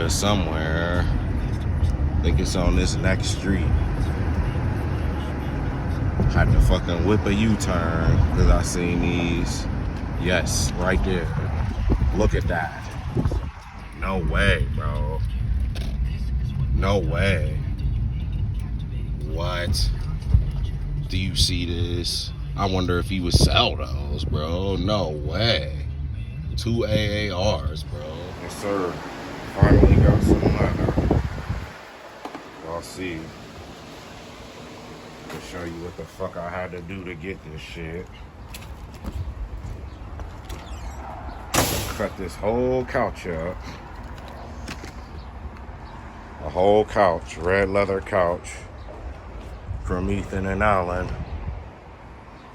there somewhere. I think it's on this next street. Had to fucking whip a U-turn because I seen these. Yes, right there. Look at that. No way, bro. No way. What? Do you see this? I wonder if he would sell those, bro. No way. 2 AARs, bro. Yes, sir. Finally got some leather. Y'all see. To show you what the fuck I had to do to get this shit. Cut this whole couch up. A whole couch, red leather couch from Ethan and Alan.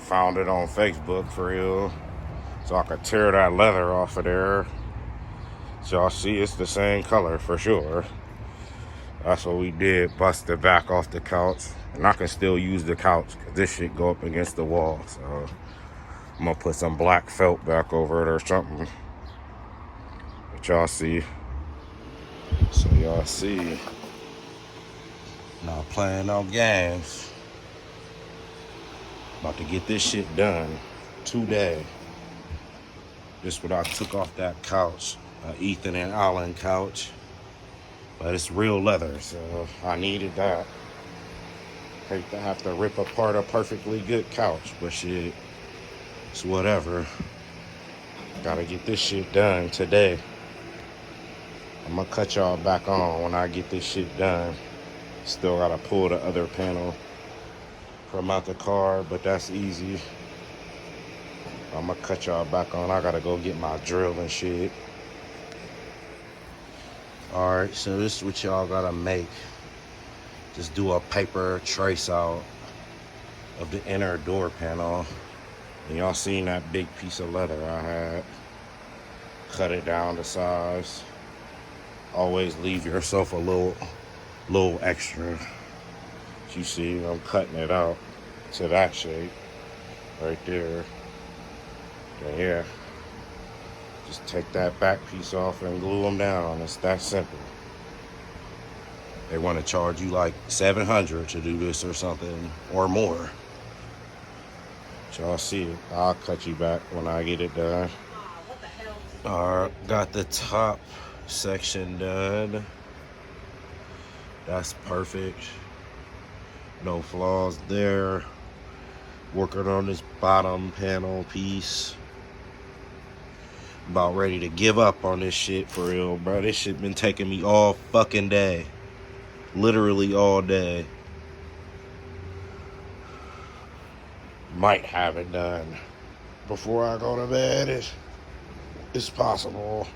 Found it on Facebook for real. So I could tear that leather off of there. So y'all see it's the same color for sure. That's what we did, bust the back off the couch. And I can still use the couch because this shit go up against the wall. So I'm gonna put some black felt back over it or something. But y'all see. So y'all see. Not playing no games. About to get this shit done today. This what I took off that couch. Ethan and Alan couch. But it's real leather, so I needed that. Hate to have to rip apart a perfectly good couch, but shit, it's whatever. Gotta get this shit done today. I'm gonna cut y'all back on when I get this shit done. Still gotta pull the other panel from out the car, but that's easy. I'm gonna cut y'all back on. I gotta go get my drill and shit. Alright, so this is what y'all gotta make. Just do a paper trace out of the inner door panel. And y'all seen that big piece of leather I had. Cut it down to size. Always leave yourself a little extra. As you see, I'm cutting it out to that shape. Right there. And yeah. Just take that back piece off and glue them down. It's that simple. They want to charge you like $700 to do this or something or more. Y'all see it. I'll cut you back when I get it done. Alright, got the top section done. That's perfect. No flaws there. Working on this bottom panel piece. About ready to give up on this shit for real, bro. This shit been taking me all fucking day. Literally all day. Might have it done before I go to bed. It's possible.